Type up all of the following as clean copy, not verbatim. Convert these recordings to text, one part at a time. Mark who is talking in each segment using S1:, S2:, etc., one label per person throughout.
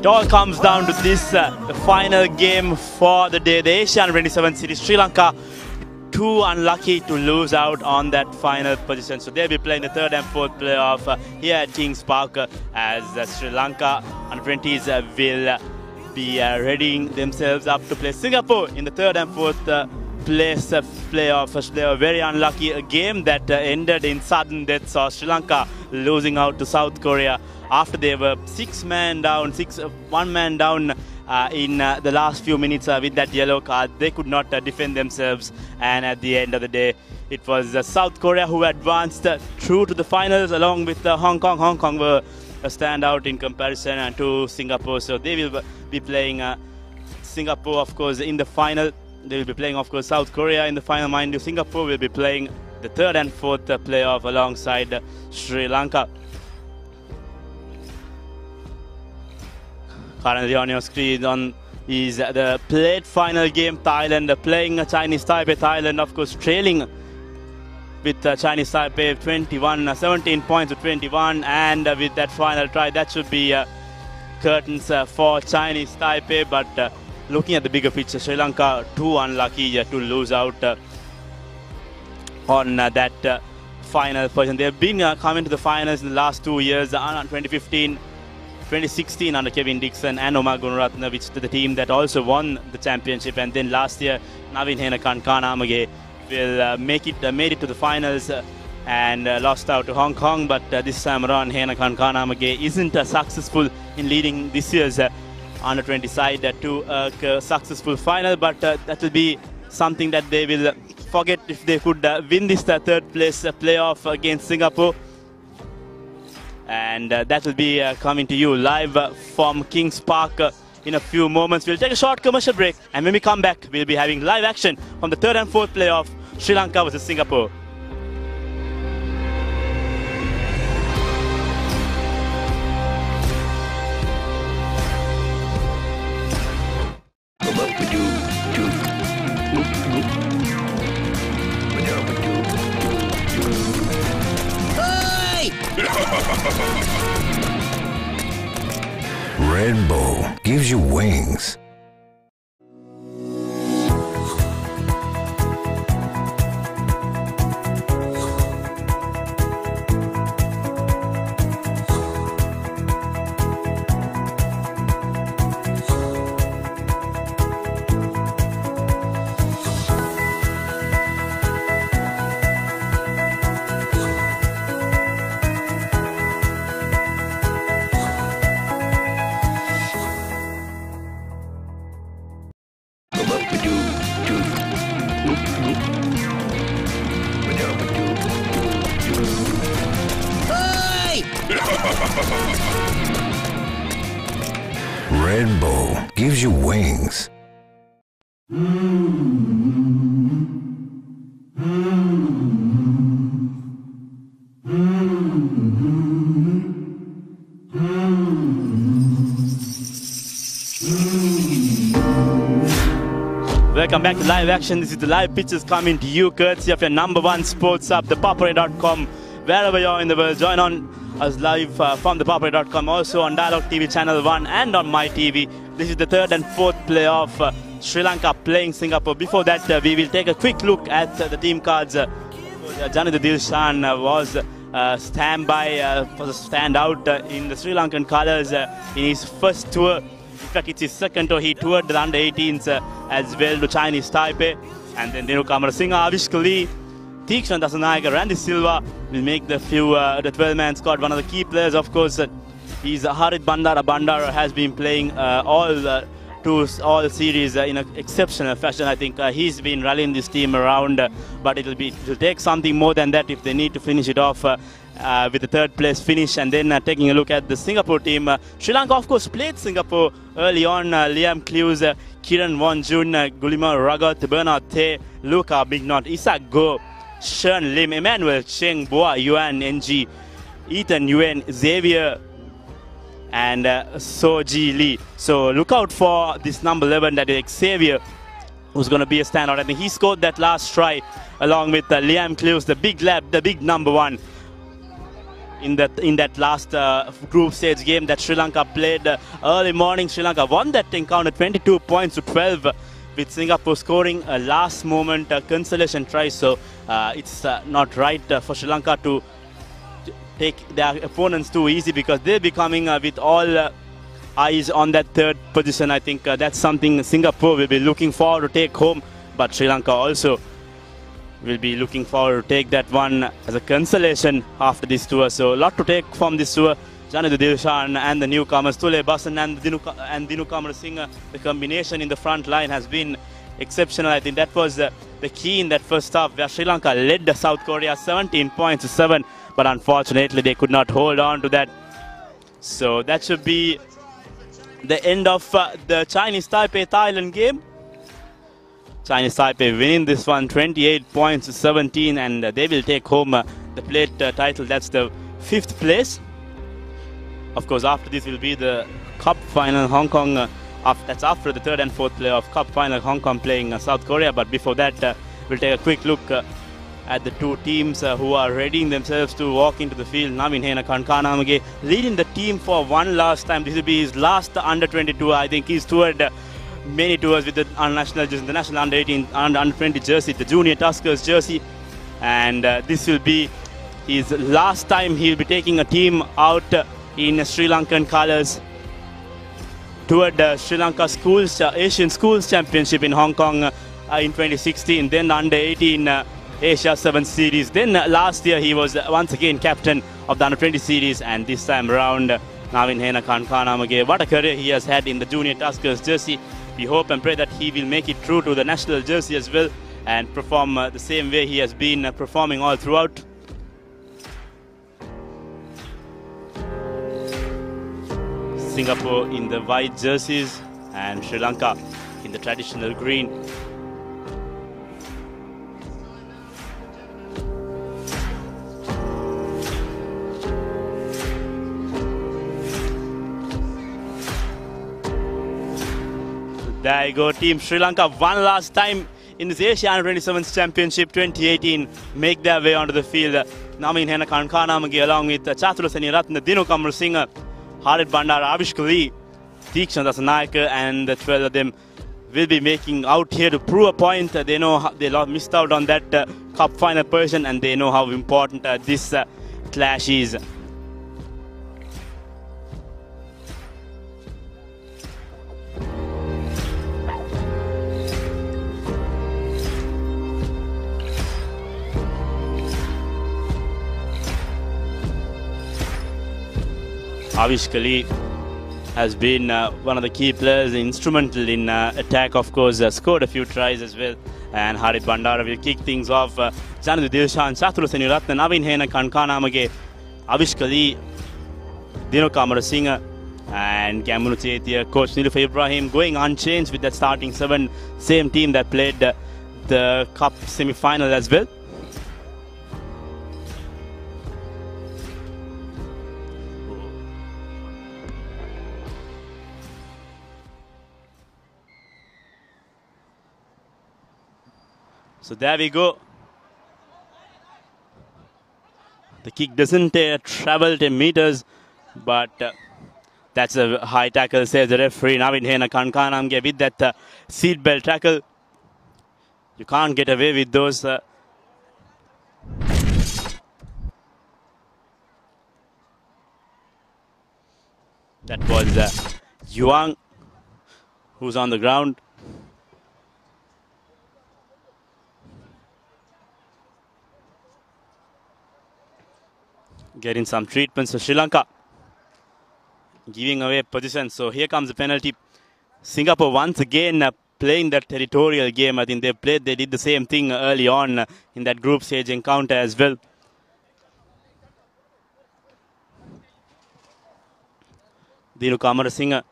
S1: It all comes down to this, the final game for the day, the Asian 27 series. Sri Lanka too unlucky to lose out on that final position. So they'll be playing the third and fourth playoff here at Kings Park as Sri Lanka under-20s will be readying themselves up to play Singapore in the third and fourth place playoff. They were very unlucky. A game that ended in sudden death saw Sri Lanka losing out to South Korea after they were one man down in the last few minutes with that yellow card. They could not defend themselves, and at the end of the day it was South Korea who advanced through to the finals along with Hong Kong. Hong Kong were a standout in comparison to Singapore, so they will be playing Singapore of course in the final. They will be playing of course South Korea in the final. Mind you, Singapore will be playing the third and fourth playoff alongside Sri Lanka. Currently on your screen is the plate final game. Thailand playing Chinese Taipei. Thailand of course trailing with Chinese Taipei 17 points to 21, and with that final try that should be curtains for Chinese Taipei. But looking at the bigger picture, Sri Lanka too unlucky to lose out on that final position. They have been coming to the finals in the last 2 years, 2015, 2016 under Kevin Dixon and Omar Gunaratne, which is the team that also won the championship. And then last year, Navin Henakan-Kanamage made it to the finals and lost out to Hong Kong. But this time around, Henakan-Kanamage isn't successful in leading this year's under-20 side to a successful final. But that will be something that they will forget if they could win this third place playoff against Singapore. And that will be coming to you live from Kings Park in a few moments. We'll take a short commercial break, and when we come back, we'll be having live action from the third and fourth playoff, Sri Lanka versus Singapore.
S2: Red Bull gives you wings. Red Bull gives you wings.
S1: Welcome back to live action. This is the live pitches coming to you courtesy of your #1 sports hub, ThePapare.com. Wherever you are in the world, join on us live from ThePapare.com, also on Dialog TV Channel 1 and on My TV. This is the third and fourth playoff, Sri Lanka playing Singapore. Before that, we will take a quick look at the team cards. Janitha Dilshan was standby for the standout in the Sri Lankan colours in his first tour. In fact, it's his second tour. He toured the under-18s as well to Chinese Taipei. And then Dinu Kamarasinghe, Avishka Lee, Theekshan Dasanayake, Randy Silva will make the 12-man squad. One of the key players, of course, is Harit Bandara. Bandara has been playing all series in an exceptional fashion. I think he's been rallying this team around, but it'll take something more than that if they need to finish it off with the third place finish. And then taking a look at the Singapore team, Sri Lanka of course played Singapore early on. Liam Clews, Kiran Wonjun, Gulimar Ragat, Bernard Thay, Luka Bignot, Isak Go, Shen Lim, Emmanuel Cheng, Boa Yuan, NG, Ethan Yuen, Xavier and Soji Lee. So look out for this number 11, that is Xavier, who's going to be a standout. I think he scored that last try along with Liam Clews, the big lad, the big #1 in that last group stage game that Sri Lanka played early morning. Sri Lanka won that encounter 22 points to 12, with Singapore scoring a last moment consolation try. So it's not right for Sri Lanka to take their opponents too easy, because they'll be coming with all eyes on that third position. I think that's something Singapore will be looking forward to take home, but Sri Lanka also will be looking forward to take that one as a consolation after this tour. So a lot to take from this tour. Janadu Dilshan and the newcomers Tule Basan and Dinu Kamarasinghe, the combination in the front line has been exceptional. I think that was the key in that first half, where Sri Lanka led South Korea 17 points to 7, but unfortunately they could not hold on to that. So that should be the end of the Chinese Taipei Thailand game. Chinese Taipei winning this one 28 points to 17, and they will take home the plate title. That's the 5th place. Of course, after this will be the Cup final, Hong Kong. That's after the 3rd and 4th playoff Cup final, Hong Kong playing South Korea. But before that, we'll take a quick look at the two teams who are readying themselves to walk into the field. Navin Hena Kankanamage leading the team for one last time. This will be his last under-20 tour. I think he's toured many tours with the national jersey, the national under-18, under-20 jersey, the junior Tuskers jersey. And this will be his last time he'll be taking a team out in Sri Lankan colours. Toured Sri Lanka Schools Asian Schools Championship in Hong Kong in 2016, then under-18 Asia 7's series. Then last year he was once again captain of the under-20 series, and this time around Navin Hena Kankanamage. What a career he has had in the junior Tuskers jersey. We hope and pray that he will make it through to the national jersey as well and perform the same way he has been performing all throughout. Singapore in the white jerseys and Sri Lanka in the traditional green. There you go, Team Sri Lanka one last time in this Asia Under-27 Championship 2018 make their way onto the field. Navin Hena Kankanamage along with Chathura Seniratna, Dinu Kamarasinghe, Harit Bandara, Avishkali, Deekshan Dasanayaka, and the 12 of them will be making out here to prove a point. They know they missed out on that cup final position, and they know how important this clash is. Avishkali has been one of the key players, instrumental in attack, of course, scored a few tries as well. And Harit Bandara will kick things off. Janadu Dilshan, Chathura Seniratna, Navin Hena Kankanamage, Avishkali, Dinu Kamarasinghe, and Gamunu Chetia, Coach Nilufer Ibrahim going unchanged with that starting 7, same team that played the Cup semi-final as well. So there we go. The kick doesn't travel 10 meters, but that's a high tackle, says the referee. Navin Hena Kankanamage with that seat belt tackle. You can't get away with those. That was Yuang, who's on the ground. Getting some treatments for Sri Lanka, giving away position. So here comes the penalty. Singapore once again playing that territorial game. I think they did the same thing early on in that group stage encounter as well. Dinu Kamarasinghe.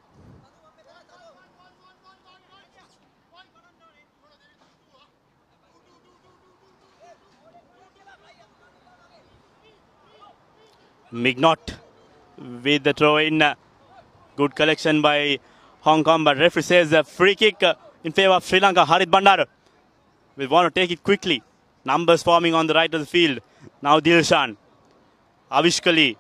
S1: Mignot with the throw in. Good collection by Hong Kong, but referee says a free kick in favor of Sri Lanka. Harit Bandara will want to take it quickly. Numbers forming on the right of the field. Now Dilshan, Avishkali,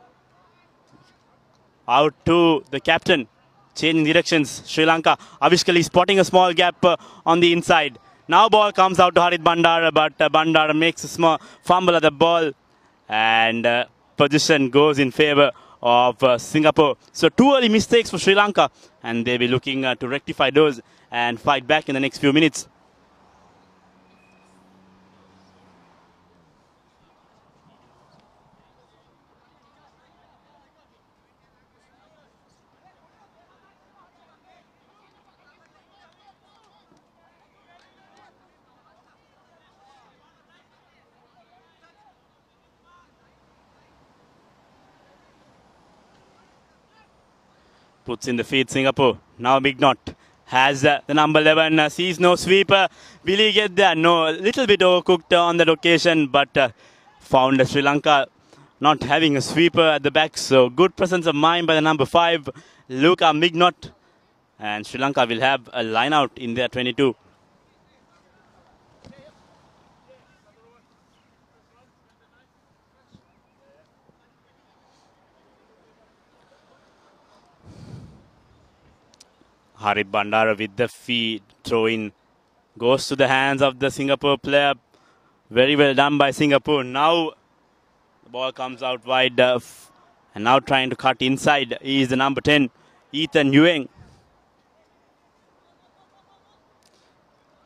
S1: Out to the captain. Changing directions. Sri Lanka. Avishkali spotting a small gap on the inside. Now ball comes out to Harit Bandara, but Bandara makes a small fumble at the ball. And position goes in favor of Singapore. So 2 early mistakes for Sri Lanka. And they'll be looking to rectify those and fight back in the next few minutes. Puts in the feed Singapore. Now Big Knot has the number 11. Sees no sweeper. Will he get there? No. A little bit overcooked on that occasion, but found Sri Lanka not having a sweeper at the back. So good presence of mind by the number 5, Luka Mignot. And Sri Lanka will have a line out in their 22. Harit Bandara with the feed, throw in, goes to the hands of the Singapore player. Very well done by Singapore. Now the ball comes out wide, and now trying to cut inside is the number 10, Ethan Yueng.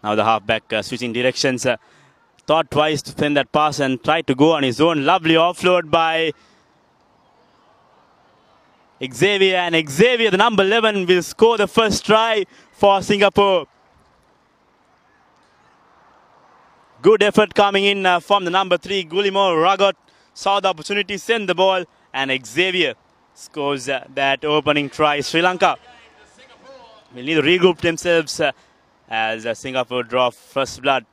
S1: Now the halfback switching directions, thought twice to send that pass and tried to go on his own. Lovely offload by Xavier, and Xavier, the number 11, will score the first try for Singapore. Good effort coming in from the number 3, Guillermo Ragot. Saw the opportunity, sent the ball, and Xavier scores that opening try. Sri Lanka will need to regroup themselves as Singapore draw first blood.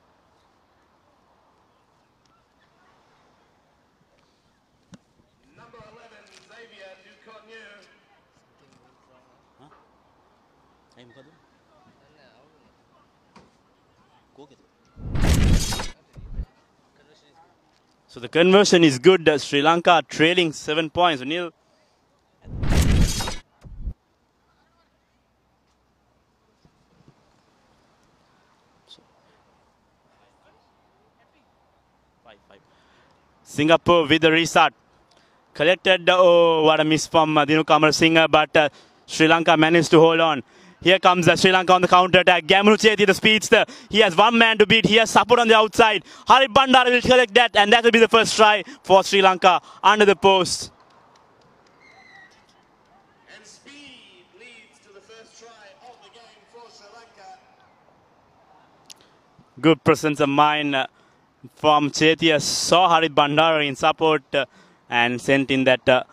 S1: So the conversion is good. Sri Lanka trailing 7 points. Nil. Singapore with the restart. Collected. Oh, what a miss from Dinu Kamar Singh, but Sri Lanka managed to hold on. Here comes Sri Lanka on the counter attack. Gamru Chethi, the speedster. He has one man to beat. He has support on the outside. Harit Bandara will collect that, and that will be the first try for Sri Lanka under the post.
S3: And speed leads to the first try of the game for Sri Lanka.
S1: Good presence of mind from Chethi. Saw Harit Bandara in support and sent in that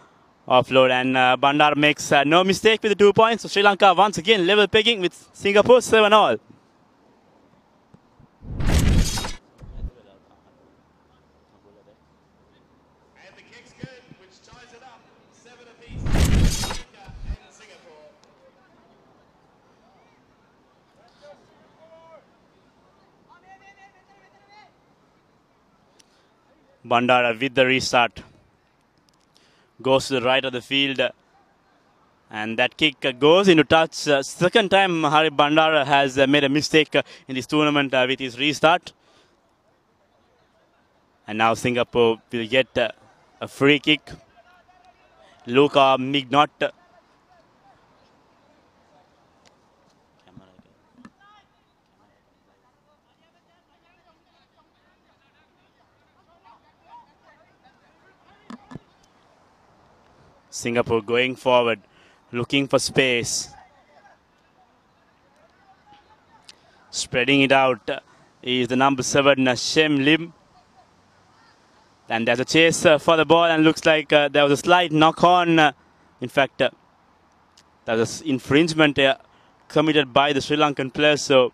S1: offload, and Bandar makes no mistake with the 2 points. So Sri Lanka once again level pegging with Singapore 7-all.
S3: And the kick's good, which ties it up 7 apiece. Sri Lanka and Singapore.
S1: Bandara with the restart. Goes to the right of the field, and that kick goes into touch. Second time Harit Bandara has made a mistake in this tournament with his restart. And now Singapore will get a free kick. Luka Mignot. Singapore going forward, looking for space. Spreading it out is the number 7, Shem Lim. And there's a chase for the ball, and looks like there was a slight knock on. In fact, there was an infringement committed by the Sri Lankan player. So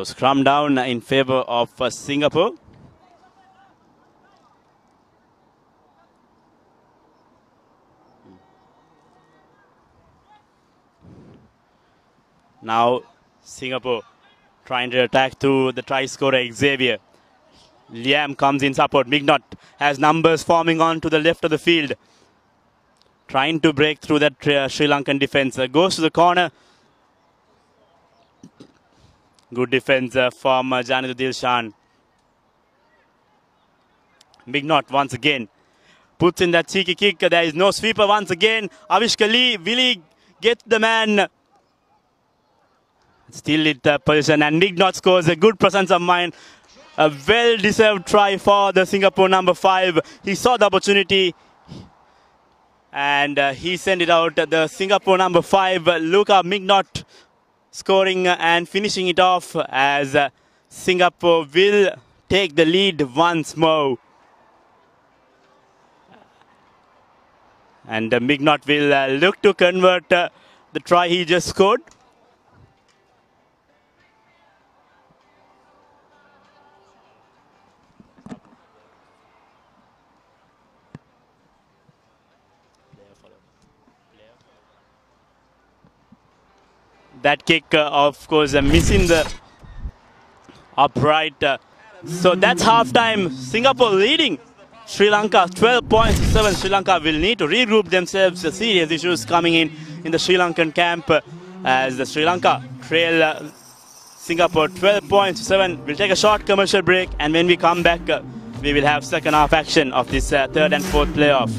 S1: scrum down in favor of Singapore. Now Singapore trying to attack to the try scorer Xavier. Liam comes in support. Mignot has numbers forming on to the left of the field. Trying to break through that Sri Lankan defence. Goes to the corner. Good defence from Janitha Dilshan. Mignot once again puts in that cheeky kick. There is no sweeper once again. Avishka Lee, will he get the man? Still in position, and Mignot scores. A good presence of mind. A well-deserved try for the Singapore number 5. He saw the opportunity and he sent it out. The Singapore number 5, Luka Mignot, scoring and finishing it off as Singapore will take the lead once more. And Mignot will look to convert the try he just scored. That kick, of course, missing the upright. So that's half-time. Singapore leading Sri Lanka 12 points to 7. Sri Lanka will need to regroup themselves. Serious issues coming in the Sri Lankan camp as the Sri Lanka trail Singapore 12 points to 7. We'll take a short commercial break, and when we come back, we will have second half action of this third and fourth playoff.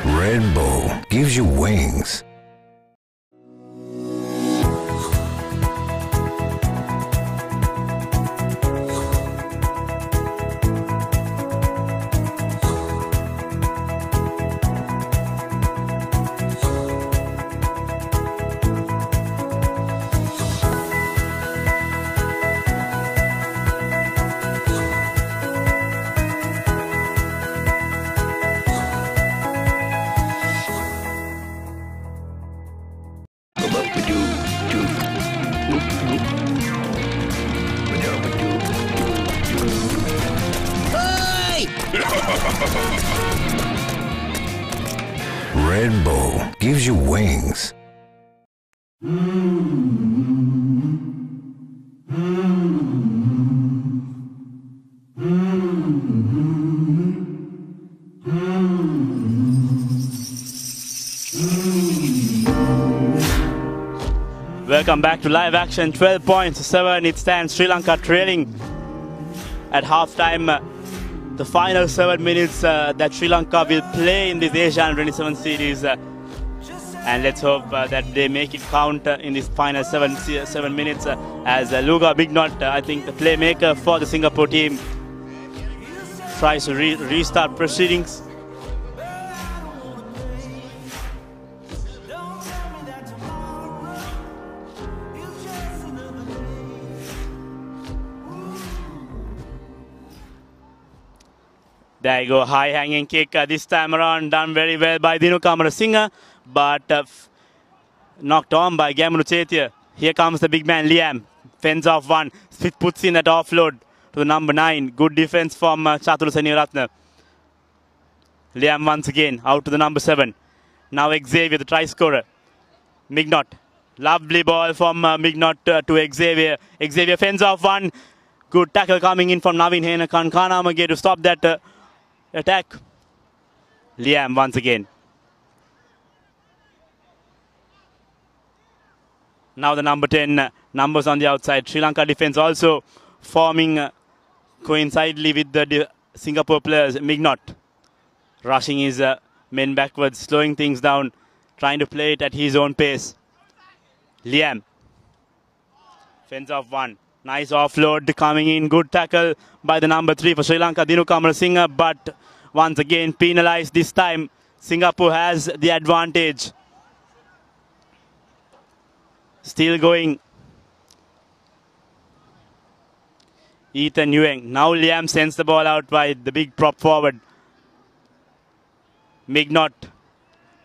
S2: Rainbow gives you wings. Rainbow gives you wings.
S1: Welcome back to live action. 12 points to 7. It stands. Sri Lanka trailing at halftime. The final 7 minutes that Sri Lanka will play in this Asian 27 series. And let's hope that they make it count in this final 7 minutes as Luka Mignot, I think the playmaker for the Singapore team, tries to restart proceedings. There you go, high hanging kick this time around, done very well by Dinu Kamarasinghe, but knocked on by Gamunu Chetia. Here comes the big man Liam, fends off one, puts in that offload to the number 9. Good defense from Chathuru Seniratne. Liam once again out to the number 7. Now Xavier, the try scorer. Mignot, lovely ball from Mignot to Xavier. Xavier fends off one. Good tackle coming in from Navin Henakan Kanamage to stop that attack. Liam once again. Now the number 10, numbers on the outside. Sri Lanka defense also forming coincidentally with the Singapore players. Mignot rushing his men backwards, slowing things down, trying to play it at his own pace. Liam fends off one. Nice offload coming in. Good tackle by the number 3 for Sri Lanka, Dinu Kamarasinghe, but once again penalized. This time Singapore has the advantage. Still going. Ethan Yueng. Now Liam sends the ball out by the big prop forward. Mignot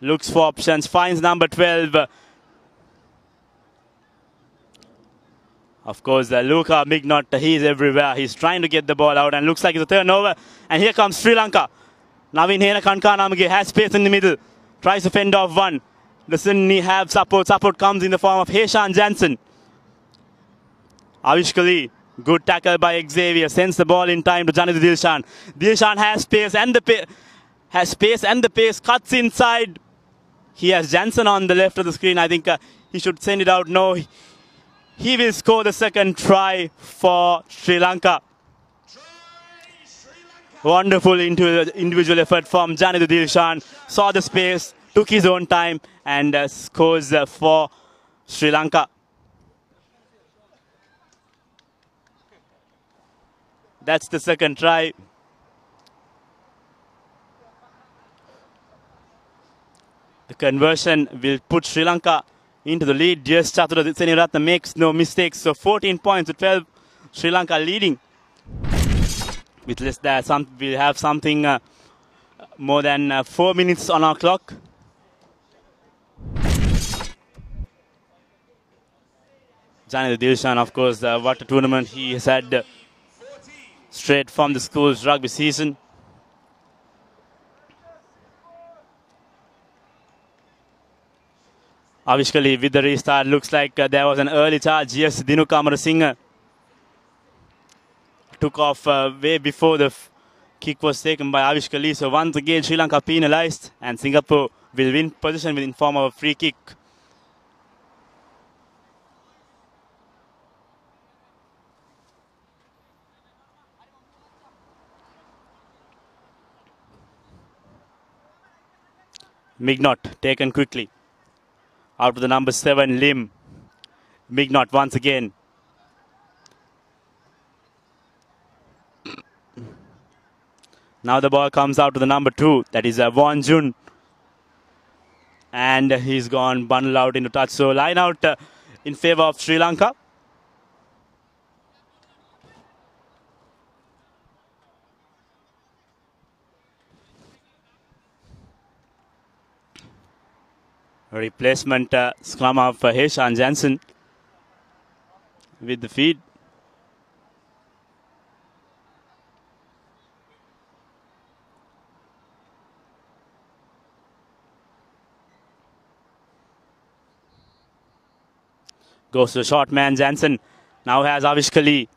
S1: looks for options, finds number 12. Of course, Luka Mignot, he's everywhere. He's trying to get the ball out and looks like it's a turnover. And here comes Sri Lanka. Navin Hena Kankanamage has space in the middle. Tries to fend off one. Doesn't he have support? Support comes in the form of Heshan Jansen. Avishkali, good tackle by Xavier. Sends the ball in time to Janitha Dilshan. Dilshan has space and the pace cuts inside. He has Jansen on the left of the screen. I think he should send it out. No, he will score the second try for Sri Lanka. Wonderful individual effort from Janitha Dilshan. Saw the space, took his own time and scores for Sri Lanka. That's the second try. The conversion will put Sri Lanka into the lead. Just Chatura Seniratna makes no mistakes. So 14 points to 12. Sri Lanka leading. With less than we have something more than 4 minutes on our clock. Janitha Dilshan, of course, what a tournament he has had straight from the school's rugby season. Avishkali with the restart. Looks like there was an early charge. Yes, Dinu Kamarasinghe took off way before the kick was taken by Avishkali. So once again, Sri Lanka penalized and Singapore will win position in form of a free kick. Mignot taken quickly. Out to the number 7, Lim. Mignot once again. Now the ball comes out to the number 2. That is Won Jun. And he's gone bundled out into touch. So line out in favor of Sri Lanka. Replacement scrum of Heshan Jansen with the feed. Goes to the short man, Jansen. Now has Avishkali.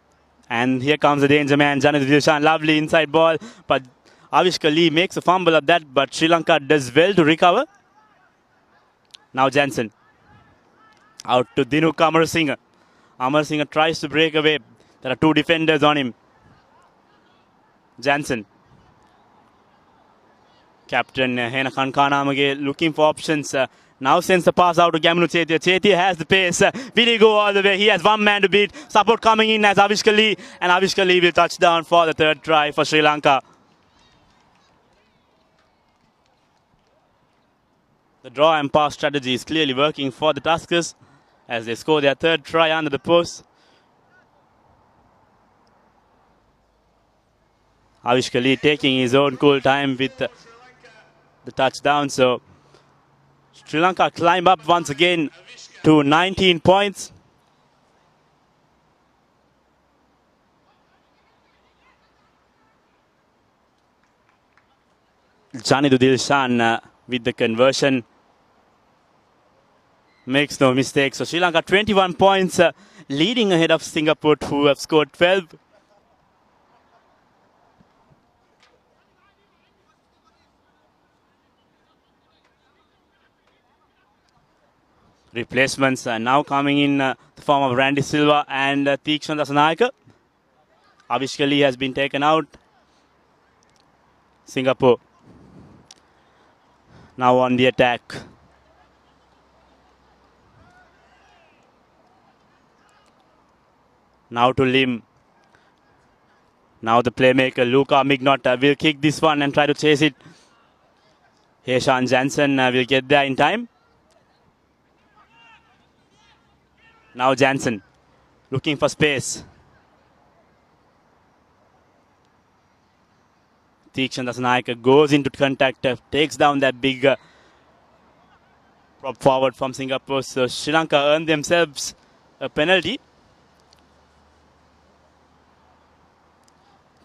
S1: And here comes the danger man, Janitha Dilshan. Lovely inside ball. But Avishkali makes a fumble at that. But Sri Lanka does well to recover. Now Jansen. Out to Dinu Kamarasinghe. Amarasinghe tries to break away. There are 2 defenders on him. Jansen. Captain Hena Kankanamage looking for options. Now sends the pass out to Gaminu Chetia. Chetia has the pace. Will he go all the way? He has one man to beat. Support coming in as Avishkali. And Avishkali will touch down for the third try for Sri Lanka. The draw and pass strategy is clearly working for the Tuskers as they score their third try under the post. Avishkali taking his own cool time with the touchdown. So Sri Lanka climb up once again to 19 points. Janitha Dilshan with the conversion. Makes no mistake. So Sri Lanka 21 points leading ahead of Singapore who have scored 12. Replacements are now coming in the form of Randy Silva and Theekshan Dasanayake. Avishkali has been taken out. Singapore now on the attack. Now to Lim. Now the playmaker Luka Mignot will kick this one and try to chase it. Heshan Jansen will get there in time. Now Jansen looking for space. Tikshan Dasanayake goes into contact, takes down that big prop forward from Singapore. So Sri Lanka earned themselves a penalty.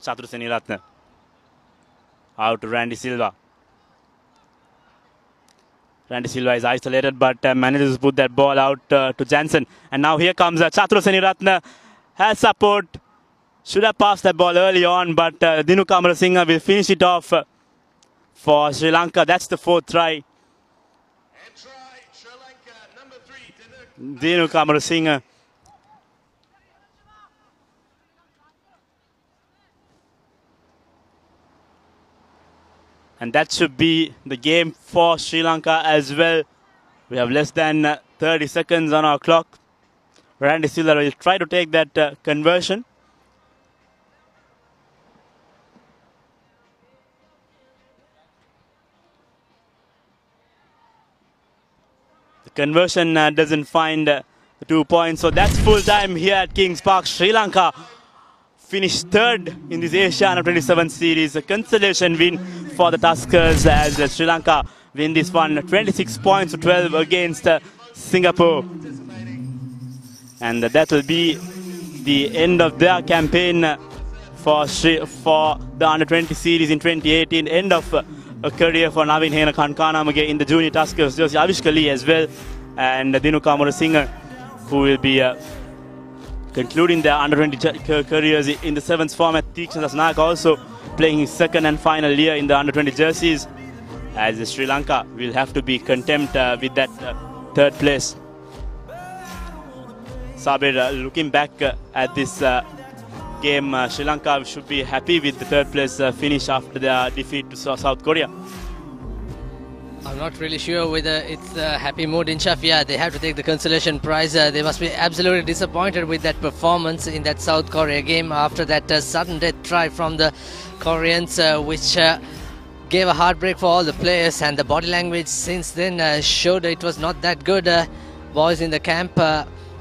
S1: Chatur Seniratne out to Randy Silva. Randy Silva is isolated but manages to put that ball out to Jansen. And now here comes Chatur Seniratne. Has support. Should have passed that ball early on, but Dinu Kamarasinghe will finish it off for Sri Lanka. That's the 4th try.
S3: And try Sri Lanka, number 3,
S1: Dinu Kamarasinghe. And that should be the game for Sri Lanka as well. We have less than 30 seconds on our clock. Randy Silva will try to take that conversion. The conversion doesn't find the 2 points. So that's full time here at Kings Park. Sri Lanka finished 3rd in this Asia Under-27 series. A consolation win for the Tuskers as Sri Lanka win this one 26 points to 12 against Singapore. And that will be the end of their campaign for the Under-20 series in 2018. End of a career for Navin Hena Kankanamage in the junior Tuskers jersey. Avishka Lee as well, and Dinu Kamarasinghe, who will be concluding their Under-20 careers in the 7's format. Tikshan Dasanayake also playing his 2nd and final year in the Under-20 jerseys, as Sri Lanka will have to be content with that 3rd place. Sabir, looking back at this game, Sri Lanka should be happy with the 3rd place finish after their defeat to South Korea.
S4: I'm not really sure whether it's a happy mood in Shaf. Yeah, they have to take the consolation prize. They must be absolutely disappointed with that performance in that South Korea game after that sudden death try from the Koreans, which gave a heartbreak for all the players, and the body language since then showed it was not that good. Boys in the camp,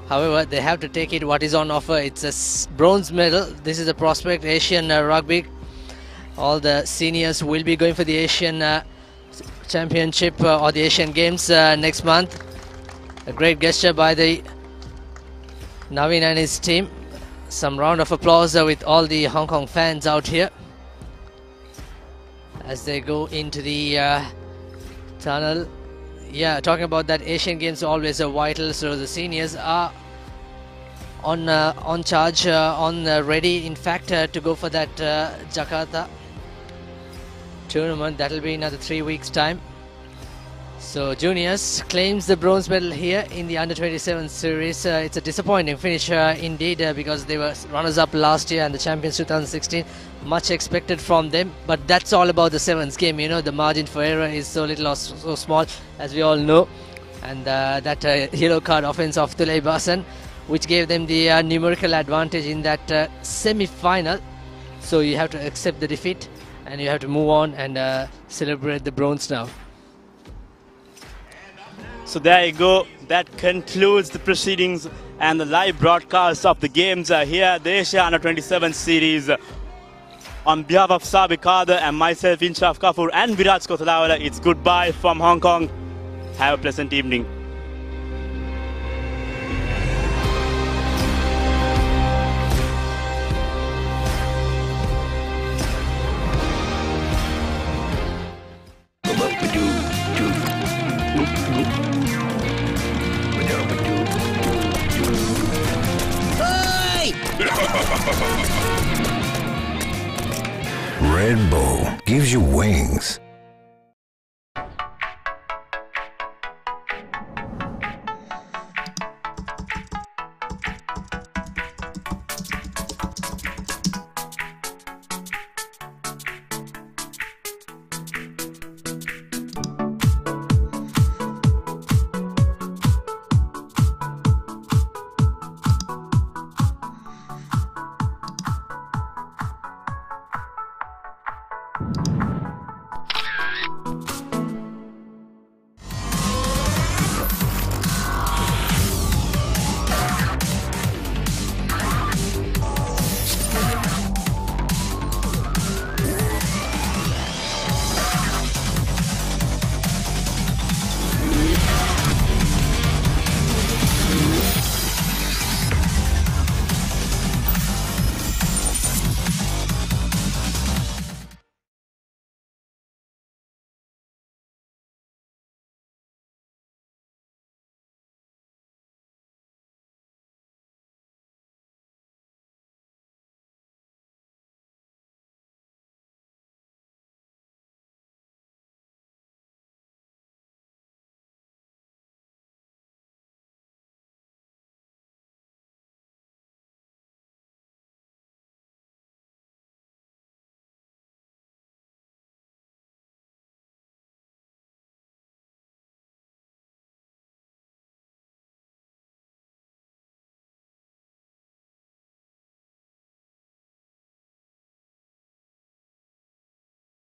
S4: however, they have to take it what is on offer. It's a bronze medal. This is a prospect Asian rugby. All the seniors will be going for the Asian Championship or the Asian Games next month. A great gesture by the Navin and his team. Some round of applause with all the Hong Kong fans out here as they go into the tunnel. Yeah, talking about that, Asian Games are always vital, so the seniors are on charge, ready in fact to go for that Jakarta tournament. That'll be another 3 weeks time. So juniors claims the bronze medal here in the Under-27 series. It's a disappointing finish indeed, because they were runners-up last year and the champions 2016. Much expected from them, but that's all about the 7's game. You know, the margin for error is so little or so small, as we all know. And that yellow card offense of Tulay Basan, which gave them the numerical advantage in that semi-final. So you have to accept the defeat and you have to move on and celebrate the bronze now.
S1: So there you go. That concludes the proceedings and the live broadcast of the games here at the Asia Under-27 series. On behalf of Sabi Kader and myself, Inshaf Kapoor and Viraj Kothalawala, it's goodbye from Hong Kong. Have a pleasant evening.
S2: Red Bull gives you wings.